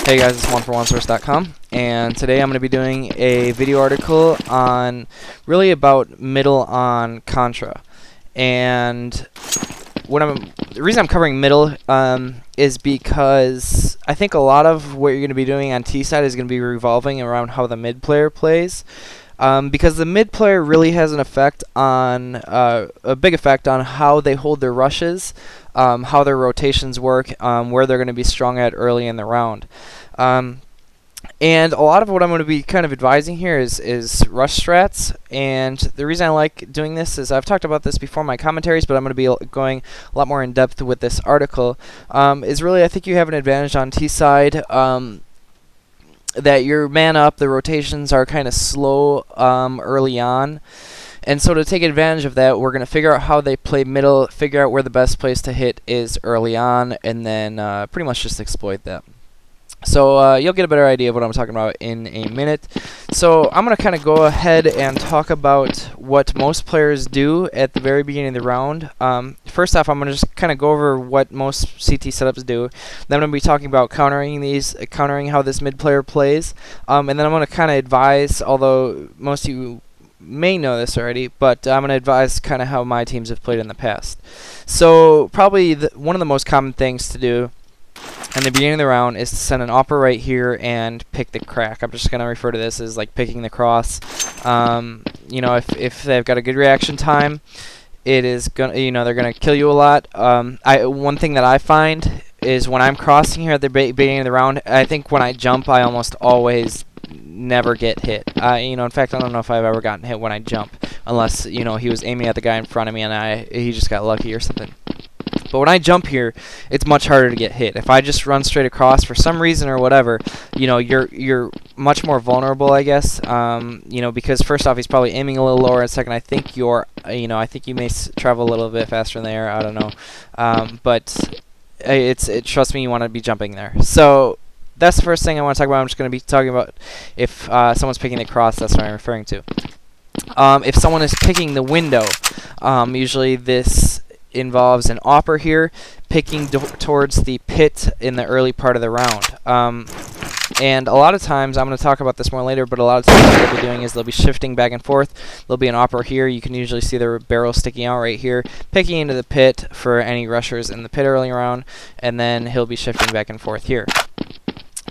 Hey guys, it's Juan for JuanSource.com, and today I'm going to be doing a video article on really about middle on Contra. And the reason I'm covering middle is because I think a lot of what you're going to be doing on T side is going to be revolving around how the mid player plays. Because the mid player really has an effect on a big effect on how they hold their rushes, how their rotations work, where they're going to be strong at early in the round. And a lot of what I'm going to be kind of advising here is rush strats. And the reason I like doing this is I've talked about this before in my commentaries, but I'm going to be going a lot more in depth with this article. Is really I think you have an advantage on T side. That your man up, the rotations are kind of slow early on. And so to take advantage of that, we're going to figure out how they play middle, figure out where the best place to hit is early on, and then pretty much just exploit that. So you'll get a better idea of what I'm talking about in a minute. So I'm going to kind of go ahead and talk about what most players do at the very beginning of the round. First off, I'm going to just kind of go over what most CT setups do. Then I'm going to be talking about countering how this mid player plays. And then I'm going to kind of advise, although most of you may know this already, but I'm going to advise kind of how my teams have played in the past. So probably one of the most common things to do in the beginning of the round is to send an opera right here and pick the crack. I'm just going to refer to this as like picking the cross. You know, if they've got a good reaction time, it is gonna, you know, they're gonna kill you a lot. One thing that I find is when I'm crossing here at the beginning of the round, I think when I jump, I almost always never get hit. You know, in fact, I don't know if I've ever gotten hit when I jump, unless you know he was aiming at the guy in front of me and he just got lucky or something. But when I jump here, it's much harder to get hit. If I just run straight across for some reason or whatever, you know, you're much more vulnerable, I guess. You know, because first off, he's probably aiming a little lower, and second, I think I think you may travel a little bit faster in the air. I don't know, but trust me, you want to be jumping there. So that's the first thing I want to talk about. I'm just going to be talking about if someone's picking the cross. That's what I'm referring to. If someone is picking the window, usually this involves an opper here picking towards the pit in the early part of the round. And a lot of times, I'm going to talk about this more later, but a lot of times what they'll be doing is they'll be shifting back and forth. There'll be an opper here. You can usually see their barrel sticking out right here, picking into the pit for any rushers in the pit early round, and then he'll be shifting back and forth here.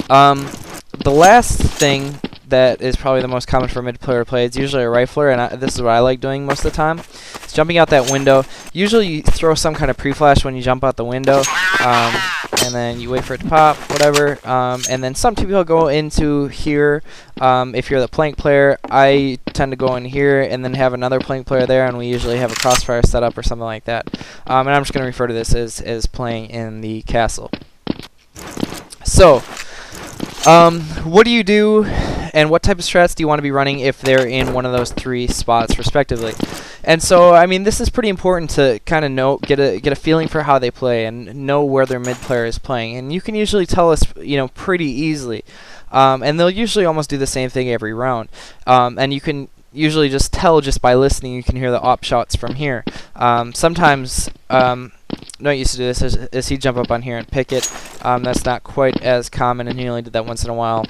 The last thing that is probably the most common for mid player to play, it's usually a rifler, and this is what I like doing most of the time. It's jumping out that window. Usually you throw some kind of pre-flash when you jump out the window, and then you wait for it to pop, whatever, and then some people go into here. If you're the plank player, I tend to go in here and then have another plank player there, and we usually have a crossfire setup or something like that. And I'm just going to refer to this as playing in the castle. So what do you do, and what type of strats do you want to be running if they're in one of those three spots respectively? And so, I mean, this is pretty important to kind of get a feeling for how they play and know where their mid player is playing. And you can usually tell us, you know, pretty easily. And they'll usually almost do the same thing every round. And you can usually just tell just by listening. You can hear the op shots from here. Sometimes Noah used to do this is he'd jump up on here and pick it. That's not quite as common, and he only did that once in a while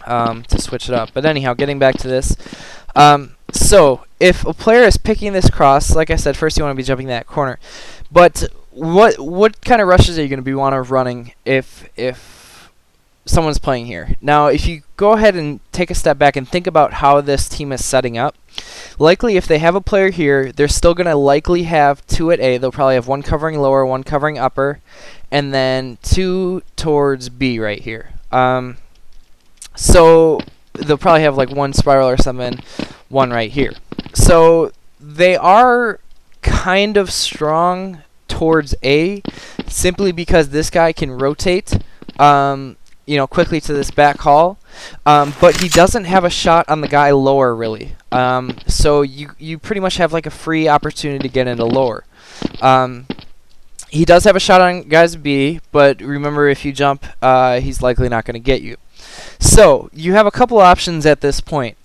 to switch it up. But anyhow, getting back to this. So if a player is picking this cross, like I said, first you want to be jumping that corner. But what kind of rushes are you going to be running if someone's playing here? Now, if you go ahead and take a step back and think about how this team is setting up, likely if they have a player here, they're still going to likely have two at A. They'll probably have one covering lower, one covering upper, and then two towards B right here. So they'll probably have like one spiral or something, one right here. So they are kind of strong towards A simply because this guy can rotate you know, quickly to this back hall, but he doesn't have a shot on the guy lower really. So you pretty much have like a free opportunity to get into lower. He does have a shot on guys B, but remember if you jump, he's likely not going to get you. So you have a couple options at this point.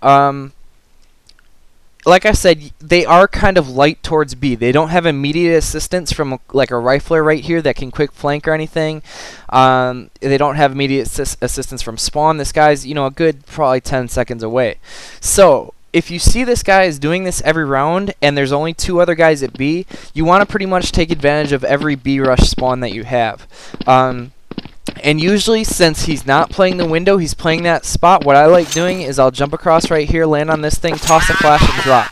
like I said, they are kind of light towards B. They don't have immediate assistance from like a rifler right here that can quick flank or anything. They don't have immediate assistance from spawn. This guy's, you know, a good probably 10 seconds away. So if you see this guy is doing this every round and there's only 2 other guys at B, you want to pretty much take advantage of every B rush spawn that you have. And usually, since he's not playing the window, he's playing that spot, what I like doing is I'll jump across right here, land on this thing, toss a flash, and drop.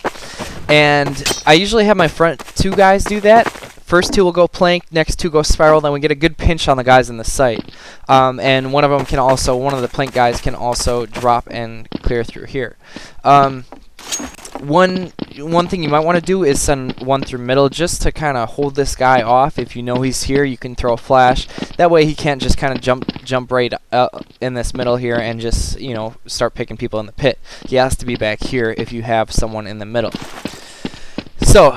And I usually have my front 2 guys do that. First 2 will go plank, next 2 go spiral, then we get a good pinch on the guys in the site. And one of the plank guys can also drop and clear through here. One thing you might want to do is send one through middle just to kind of hold this guy off. If you know he's here, you can throw a flash. That way he can't just kind of jump right in this middle here and just, you know, start picking people in the pit. He has to be back here if you have someone in the middle. So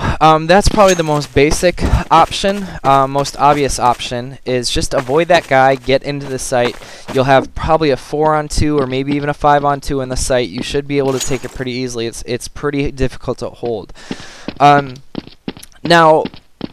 that's probably the most basic option. Most obvious option is just avoid that guy, get into the site. You'll have probably a 4-on-2 or maybe even a 5-on-2 in the site. You should be able to take it pretty easily. It's pretty difficult to hold. Now,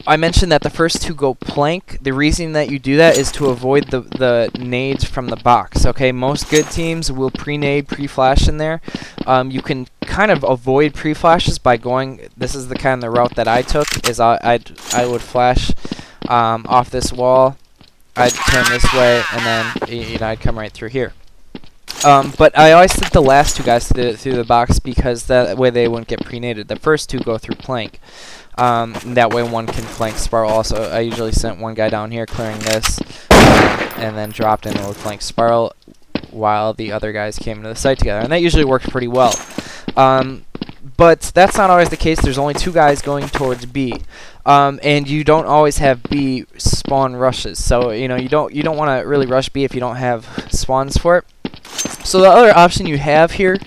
I mentioned that the first 2 go plank. The reason that you do that is to avoid the nades from the box. Okay, most good teams will pre-nade, pre-flash in there. You can kind of avoid pre-flashes by going. This is the kind of route that I took. Is I would flash off this wall. I'd turn this way, and then you know I'd come right through here. But I always sent the last 2 guys through the box because that way they wouldn't get pre-naded. The first 2 go through plank. That way one can flank spiral. Also, I usually sent one guy down here clearing this, and then dropped in and would flank spiral while the other guys came into the site together. And that usually worked pretty well. But that's not always the case. There's only 2 guys going towards B. And you don't always have B spawn rushes. So, you know, you don't want to really rush B if you don't have spawns for it. So the other option you have here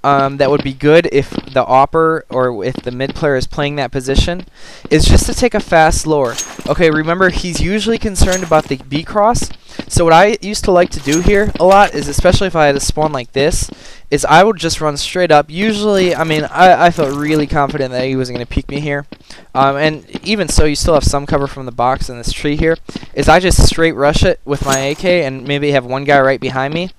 that would be good if the AWPer or if the mid player is playing that position is just to take a fast lower. Okay, remember he's usually concerned about the B cross. So what I used to like to do here a lot is, especially if I had a spawn like this, is I would just run straight up. Usually, I mean, I felt really confident that he wasn't going to peek me here. And even so, you still have some cover from the box in this tree here. Is I just straight rush it with my AK and maybe have one guy right behind me.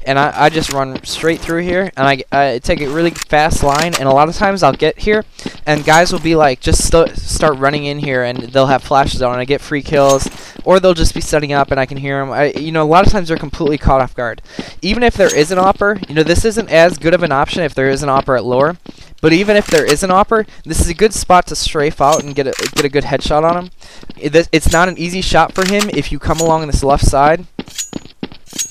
And I just run straight through here, and I take a really fast line, and a lot of times I'll get here, and guys will be like, just start running in here, and they'll have flashes on, and I get free kills, or they'll just be setting up, and I can hear them. You know, a lot of times they're completely caught off guard. Even if there is an AWPer, you know, this isn't as good of an option if there is an AWPer at lower, but even if there is an AWPer, this is a good spot to strafe out and get a good headshot on him. It's not an easy shot for him if you come along this left side.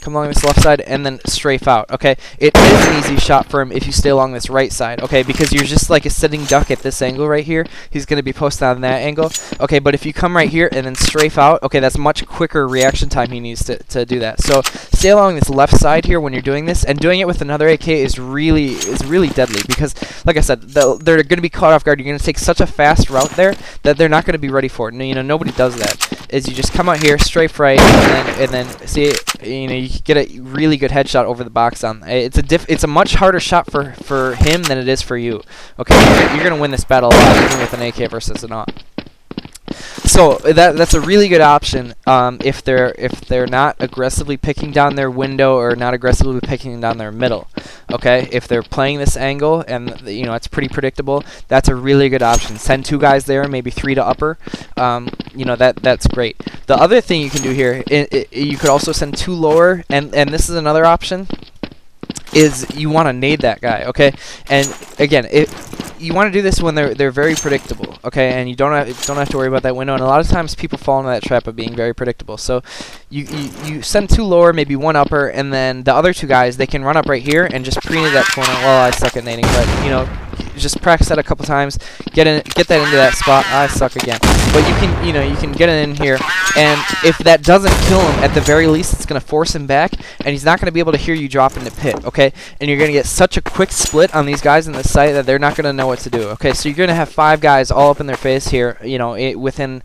Come along this left side and then strafe out. Okay, it is an easy shot for him if you stay along this right side. Okay, because you're just like a sitting duck at this angle right here. He's going to be posted on that angle. Okay, but if you come right here and then strafe out, okay, that's much quicker reaction time he needs to do that. So stay along this left side here when you're doing this, and doing it with another AK is really deadly because, like I said, they're going to be caught off guard. You're going to take such a fast route there that they're not going to be ready for it. You know, nobody does that. Is you just come out here, strafe right, and then see, you know, you get a really good headshot over the box on. It's a much harder shot for him than it is for you. Okay, you're gonna win this battle a lot, even with an AK versus an AWP. So that's a really good option if they're not aggressively picking down their window or not aggressively picking down their middle. Okay, if they're playing this angle and you know it's pretty predictable, that's a really good option. Send 2 guys there, maybe 3 to upper. You know that's great. The other thing you can do here, you could also send 2 lower, and this is another option. Is you want to nade that guy, okay? And again, you want to do this when they're very predictable, okay? And you don't have to worry about that window. And a lot of times people fall into that trap of being very predictable. So you send 2 lower, maybe 1 upper, and then the other 2 guys, they can run up right here and just pre-nade that corner. Well, I suck at nading, but you know, just practice that a couple times. Get that into that spot. I suck again. But you can get it in here, and if that doesn't kill him, at the very least, it's gonna force him back, and he's not gonna be able to hear you drop in the pit. Okay, and you're gonna get such a quick split on these guys in the site that they're not gonna know what to do. Okay, so you're gonna have 5 guys all up in their face here. You know, within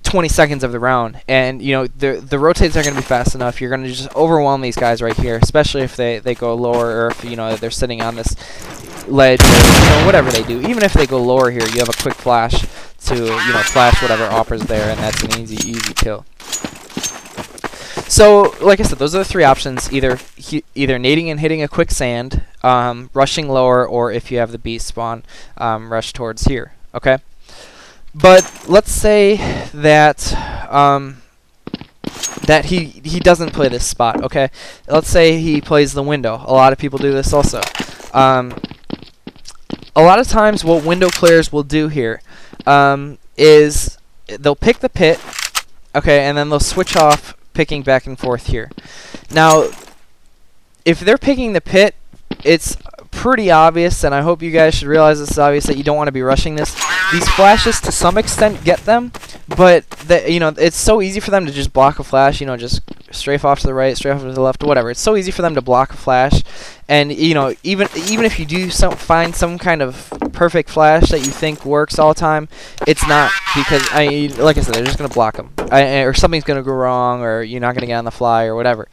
20 seconds of the round, and you know the rotates are going to be fast enough. You're going to just overwhelm these guys right here, especially if they go lower, or if you know they're sitting on this ledge, or, you know, whatever they do. Even if they go lower here, you have a quick flash to, you know, flash whatever offers there, and that's an easy kill. So, like I said, those are the three options: either nading and hitting a quicksand, rushing lower, or if you have the beast spawn, rush towards here. Okay. But let's say that that he doesn't play this spot. Okay. Let's say he plays the window. A lot of people do this also. A lot of times, what window players will do here is they'll pick the pit, okay, and then they'll switch off picking back and forth here. Now, if they're picking the pit, it's pretty obvious, and I hope you guys should realize this is obvious, that you don't want to be rushing this. These flashes, to some extent, get them, but you know, it's so easy for them to just block a flash. You know, just strafe off to the right, strafe off to the left, whatever. It's so easy for them to block a flash, and you know, even if you do find some kind of perfect flash that you think works all the time, it's not, because like I said, they're just gonna block them, or something's gonna go wrong, or you're not gonna get on the fly, or whatever.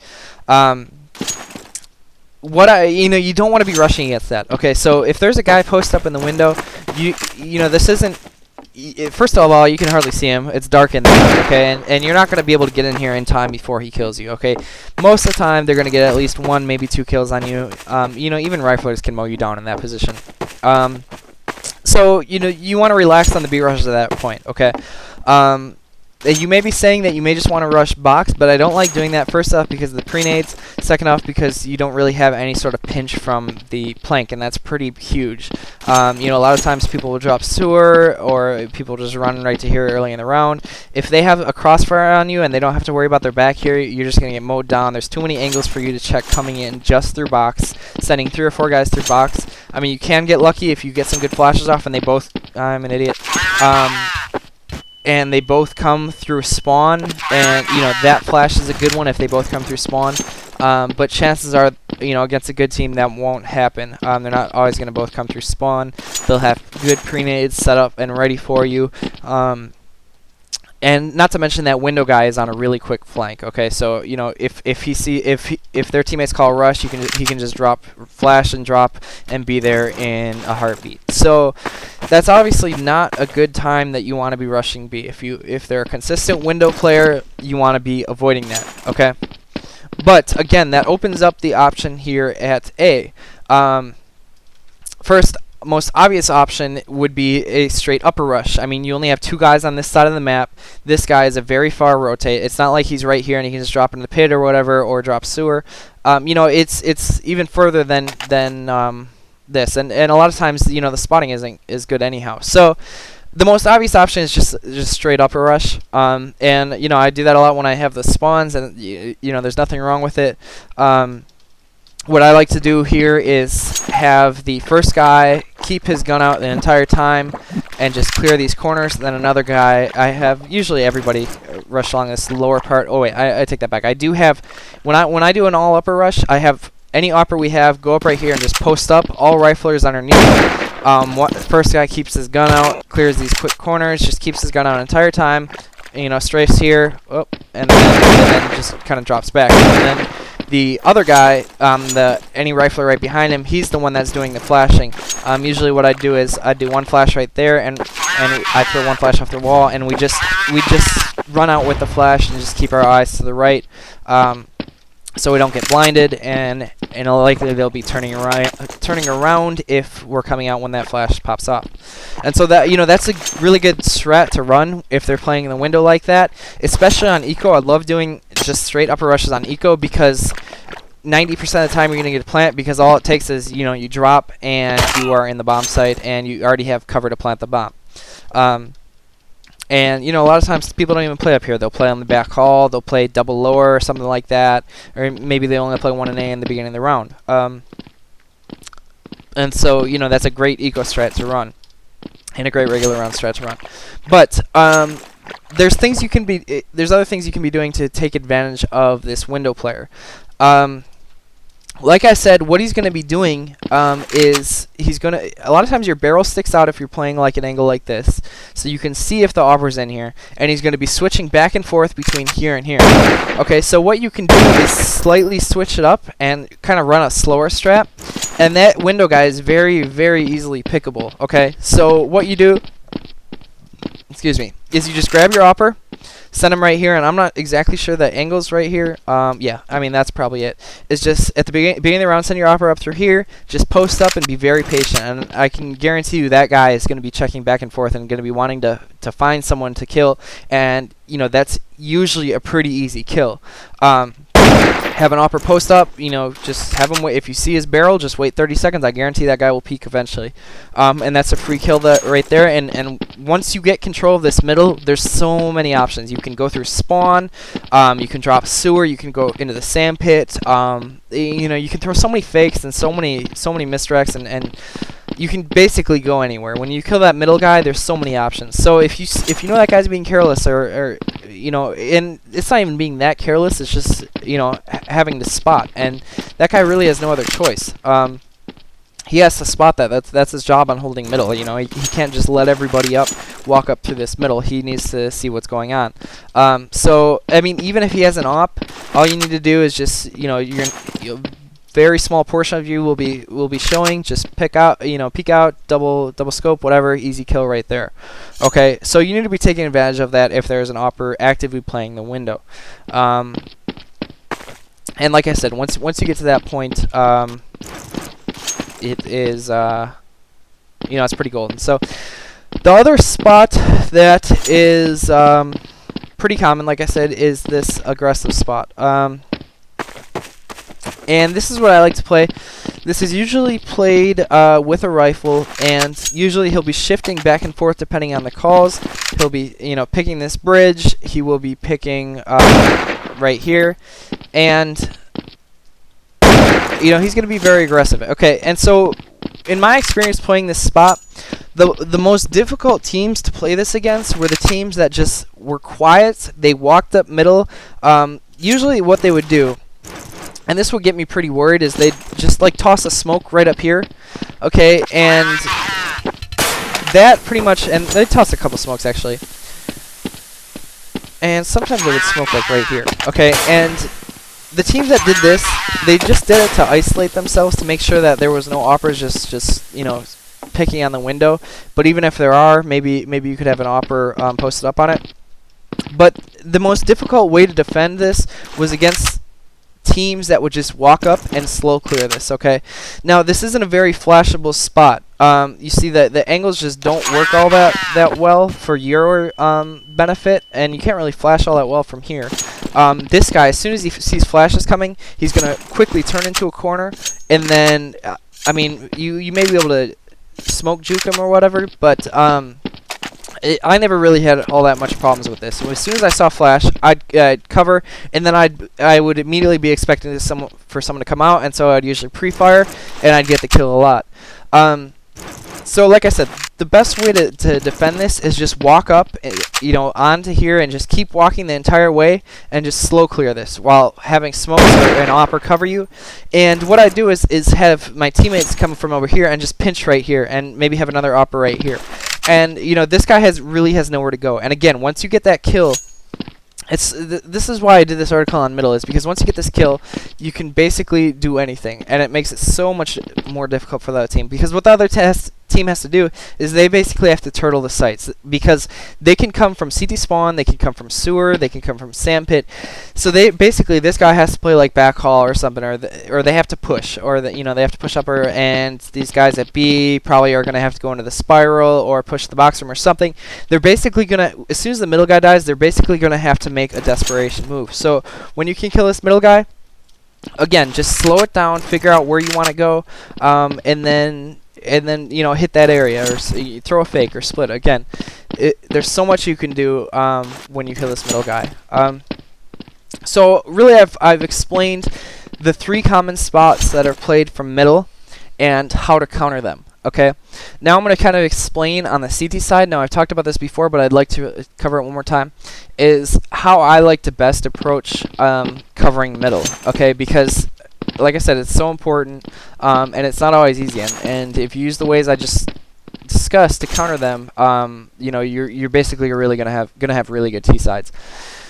You know, you don't want to be rushing against that. Okay, so if there's a guy posted up in the window, you know, this isn't. First of all, you can hardly see him. It's dark in there, okay, and you're not going to be able to get in here in time before he kills you, okay? Most of the time, they're going to get at least 1, maybe 2 kills on you. You know, even riflers can mow you down in that position. So, you know, you want to relax on the beat rushes at that point, okay? You may be saying that you may just want to rush box, but I don't like doing that, first off because of the pre-nades, second off because you don't really have any sort of pinch from the plank, and that's pretty huge. You know, a lot of times people will drop sewer, or people just run right to here early in the round. If they have a crossfire on you and they don't have to worry about their back here, you're just going to get mowed down. There's too many angles for you to check coming in just through box, sending 3 or 4 guys through box. I mean, you can get lucky if you get some good flashes off and they both... I'm an idiot. And they both come through spawn, and you know, that flash is a good one if they both come through spawn. But chances are, you know, against a good team, that won't happen. They're not always going to both come through spawn. They'll have good pre-nades set up and ready for you. And not to mention that window guy is on a really quick flank. Okay, so you know, if their teammates call rush, he can just drop flash and drop and be there in a heartbeat. So that's obviously not a good time that you want to be rushing B. If they're a consistent window player, you want to be avoiding that. Okay, but again, that opens up the option here at A. First, most obvious option would be a straight upper rush. I mean, you only have 2 guys on this side of the map. This guy is a very far rotate. It's not like he's right here and he can just drop into the pit or whatever, or drop sewer. You know, it's even further than this, and a lot of times, you know, the spotting isn't as good anyhow. So the most obvious option is just straight upper rush. And you know, I do that a lot when I have the spawns, and you know, there's nothing wrong with it. What I like to do here is have the first guy keep his gun out the entire time and just clear these corners. Then another guy, I have usually everybody rush along this lower part. Oh wait, I take that back. I do have, when I do an all upper rush, I have any upper we have go up right here and just post up. All riflers underneath. First guy keeps his gun out, clears these quick corners, just keeps his gun out the entire time. You know, strafes here, and then just kind of drops back. And then the other guy, any rifler right behind him, he's the one that's doing the flashing. Usually what I do is I do 1 flash right there, and I throw 1 flash off the wall, and we just run out with the flash and just keep our eyes to the right, so we don't get blinded, and likely they'll be turning around if we're coming out when that flash pops up. And so that, you know, that's a really good strat to run if they're playing in the window like that, especially on eco. I love doing just straight upper rushes on eco, because 90% of the time you're going to get a plant, because all it takes is, you know, you drop and you are in the bomb site and you already have cover to plant the bomb. And, you know, a lot of times people don't even play up here. They'll play on the back hall, they'll play double lower or something like that, or maybe they only play 1 and A in the beginning of the round. And so, you know, that's a great eco strat to run, and a great regular round strat to run. But there's other things you can be doing to take advantage of this window player. like I said, what he's going to be doing is he's going to... A lot of times your barrel sticks out if you're playing like an angle like this. So you can see if the opera's in here. And he's going to be switching back and forth between here and here. Okay, so what you can do is slightly switch it up and kind of run a slower strat. And that window guy is very, very easily pickable. Okay, so what you do... Excuse me. Is you just grab your opera, send him right here, and I'm not exactly sure the angle's right here. Yeah, I mean, that's probably it. It's just at the beginning of the round, send your opera up through here, just post up and be very patient. And I can guarantee you that guy is going to be checking back and forth and going to be wanting to find someone to kill. And, you know, that's usually a pretty easy kill. Have an opera post up, you know, just have him wait. If you see his barrel, just wait 30 seconds. I guarantee that guy will peek eventually. And that's a free kill right there. And once you get control of this middle, there's so many options. You can go through spawn, you can drop sewer, you can go into the sand pit. You know, you can throw so many fakes and so many misdirects, and you can basically go anywhere. When you kill that middle guy, there's so many options. So if you know that guy's being careless, or you know, and it's not even being that careless, it's just, you know, having to spot, and that guy really has no other choice. He has to spot that. That's his job on holding middle. You know, he can't just let everybody walk up through this middle. He needs to see what's going on. So I mean, even if he has an op, all you need to do is just, you know, very small portion of you will be showing. Just peek out, double scope, whatever, easy kill right there. Okay, so you need to be taking advantage of that if there's an opper actively playing the window. And like I said, once you get to that point, it is you know, it's pretty golden. So the other spot that is pretty common, like I said, is this aggressive spot. And this is what I like to play. This is usually played with a rifle, and usually he'll be shifting back and forth depending on the calls. He'll be, you know, picking this bridge. He will be picking right here, and you know, he's going to be very aggressive. Okay, and so in my experience playing this spot, the most difficult teams to play this against were the teams that just were quiet. They walked up middle. Usually what they would do, and this would get me pretty worried, is they'd just like toss a smoke right up here. Okay, and that pretty much, and they toss a couple smokes actually, and sometimes they would smoke like right here. Okay, and the teams that did this, they just did it to isolate themselves, to make sure that there was no operas just you know, picking on the window. But even if there are, maybe you could have an opera posted up on it. But the most difficult way to defend this was against teams that would just walk up and slow clear this. Okay, now this isn't a very flashable spot. You see that the angles just don't work all that well for your benefit, and you can't really flash all that well from here. This guy, as soon as he sees flashes coming, he's gonna quickly turn into a corner, and then I mean, you may be able to smoke juke him or whatever, but I never really had all that much problems with this. So as soon as I saw flash, I'd cover, and then I would immediately be expecting for someone to come out, and so I'd usually pre-fire, and I'd get the kill a lot. So like I said, the best way to defend this is just walk up, you know, onto here, and just keep walking the entire way, and just slow clear this while having smokes or an opera cover you. And what I do is have my teammates come from over here and just pinch right here, and maybe have another opera right here. And you know, this guy really has nowhere to go. And again, once you get that kill, this is why I did this article on middle, is because once you get this kill, you can basically do anything, and it makes it so much more difficult for the other team. Because what the other team has to do is they basically have to turtle the sites, because they can come from CT spawn, they can come from sewer, they can come from sandpit. So they basically, this guy has to play like backhaul or something, or they have to push, or you know, they have to push upper, and these guys at B probably are gonna have to go into the spiral or push the box room or something. They're basically gonna, as soon as the middle guy dies, they're basically gonna have to make a desperation move. So when you can kill this middle guy, again, just slow it down, figure out where you want to go, and then you know, hit that area, or throw a fake or split. Again, there's so much you can do when you kill this middle guy. So really, I've explained the 3 common spots that are played from middle and how to counter them. Okay, now I'm going to kind of explain on the CT side. Now, I've talked about this before, but I'd like to cover it one more time, is how I like to best approach covering middle. Okay, because like I said, it's so important, and it's not always easy. And if you use the ways I just discussed to counter them, you know, you're basically really gonna have really good T sides.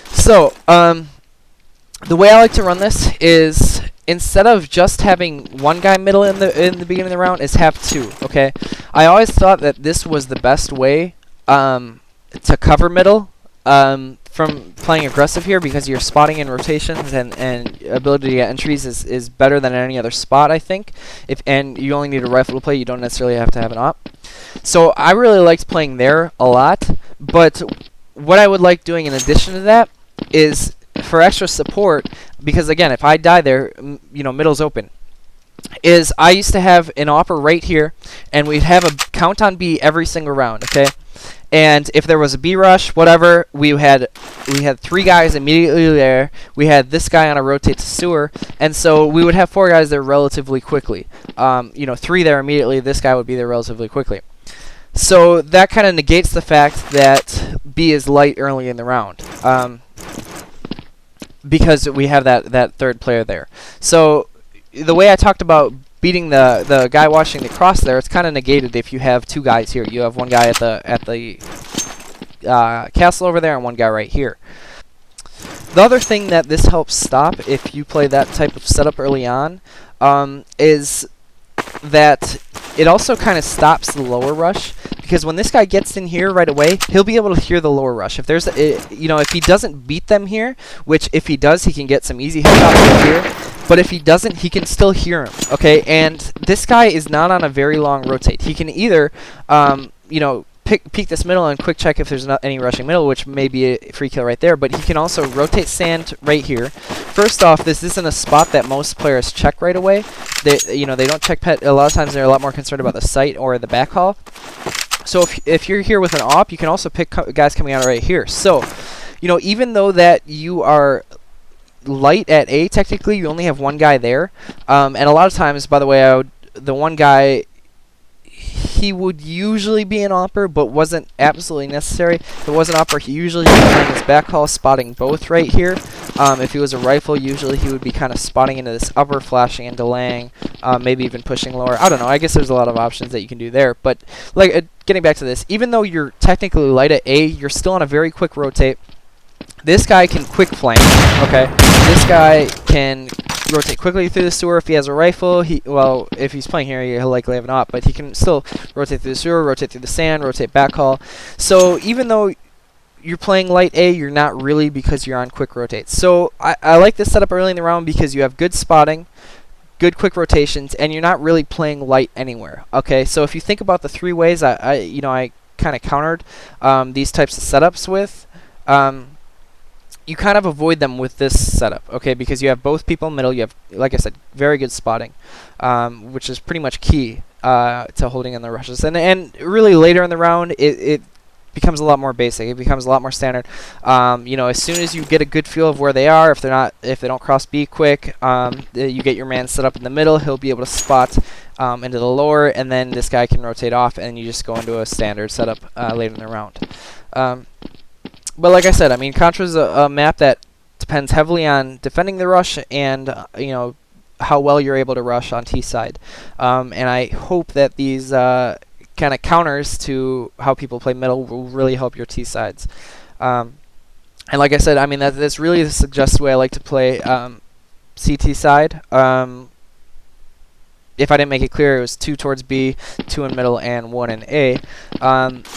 So the way I like to run this is, instead of just having one guy middle in the beginning of the round, is have two. Okay, I always thought that this was the best way to cover middle from playing aggressive here, because your spotting and rotations and ability to get entries is better than any other spot, I think. And you only need a rifle to play, you don't necessarily have to have an op. So I really liked playing there a lot, but what I would like doing in addition to that is, for extra support, because again, if I die there, you know, middle's open, is I used to have an opper right here, and we'd have a count on B every single round, okay? And if there was a B rush, whatever, we had 3 guys immediately there. We had this guy on a rotate to sewer, and so we would have 4 guys there relatively quickly. You know, 3 there immediately. This guy would be there relatively quickly. So that kind of negates the fact that B is light early in the round, because we have that third player there. So the way I talked about beating the guy watching the cross there, it's kind of negated if you have 2 guys here. You have 1 guy at the castle over there and 1 guy right here. The other thing that this helps stop if you play that type of setup early on is that it also kind of stops the lower rush, because when this guy gets in here right away, he'll be able to hear the lower rush. If there's you know, if he doesn't beat them here, which if he does, he can get some easy headshots here. But if he doesn't, he can still hear him, okay? And this guy is not on a very long rotate. He can either, you know, peek this middle and quick check if there's not any rushing middle, which may be a free kill right there, but he can also rotate sand right here. First off, this isn't a spot that most players check right away. You know, they don't check pet. A lot of times they're a lot more concerned about the site or the backhaul. So if you're here with an op, you can also pick guys coming out right here. So, you know, even though that you are light at A, technically you only have 1 guy there, and a lot of times, by the way, the 1 guy, he would usually be an opper, but wasn't absolutely necessary. If it was an opper, he usually would be playing his backhaul, spotting both right here. If he was a rifle, usually he would be kind of spotting into this upper, flashing and delaying, maybe even pushing lower. I don't know, I guess there's a lot of options that you can do there, but like getting back to this, even though you're technically light at A, you're still on a very quick rotate. This guy can quick flank, okay? This guy can rotate quickly through the sewer if he has a rifle. Well, if he's playing here, he'll likely have an op, but he can still rotate through the sewer, rotate through the sand, rotate backhaul. So even though you're playing light A, you're not really, because you're on quick rotates. So I like this setup early in the round because you have good spotting, good quick rotations, and you're not really playing light anywhere, okay? So if you think about the 3 ways I kind of countered these types of setups with, you kind of avoid them with this setup, okay? Because you have both people in the middle. You have, like I said, very good spotting, which is pretty much key to holding in the rushes. And really later in the round, it becomes a lot more basic. It becomes a lot more standard. You know, as soon as you get a good feel of where they are, if they don't cross B quick, you get your man set up in the middle. He'll be able to spot into the lower, and then this guy can rotate off, and you just go into a standard setup later in the round. But like I said, I mean, Contra's a map that depends heavily on defending the rush and, you know, how well you're able to rush on T side. And I hope that these kind of counters to how people play middle will really help your T sides. And like I said, I mean, that's really the suggested way I like to play CT side. If I didn't make it clear, it was 2 towards B, 2 in middle, and 1 in A.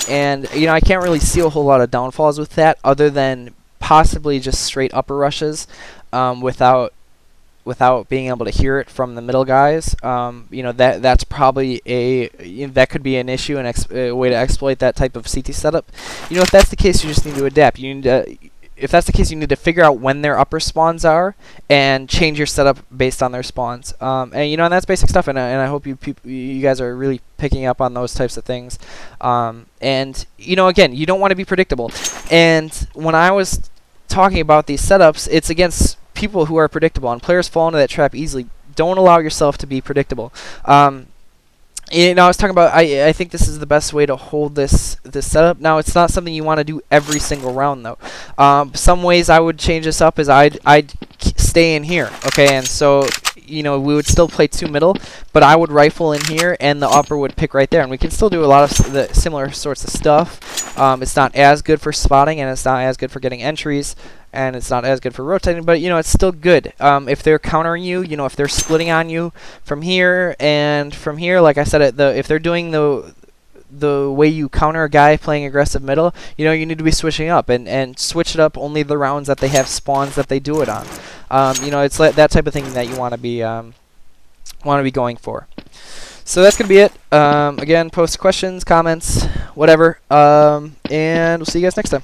And, you know, I can't really see a whole lot of downfalls with that, other than possibly just straight upper rushes without being able to hear it from the middle guys. You know, that's probably that could be an issue and a way to exploit that type of CT setup. You know, if that's the case, you just need to adapt. You need to... If that's the case, you need to figure out when their upper spawns are and change your setup based on their spawns. And you know, and that's basic stuff. And I hope you guys are really picking up on those types of things. And you know, again, you don't want to be predictable. And when I was talking about these setups, it's against people who are predictable, and players fall into that trap easily. Don't allow yourself to be predictable. You know, I was talking about, I think this is the best way to hold this setup. Now, it's not something you want to do every single round, though. Some ways I would change this up is I'd stay in here, okay? And so, you know, we would still play 2 middle, but I would rifle in here and the upper would pick right there, and we can still do a lot of the similar sorts of stuff. It's not as good for spotting, and it's not as good for getting entries, and it's not as good for rotating, but you know, it's still good. If they're countering you, you know, if they're splitting on you from here and from here, like I said, if they're doing the way you counter a guy playing aggressive middle, you know, you need to be switching up and switch it up only the rounds that they have spawns that they do it on. You know, it's like that type of thing that you want to be going for. So that's gonna be it. Again, post questions, comments, whatever, and we'll see you guys next time.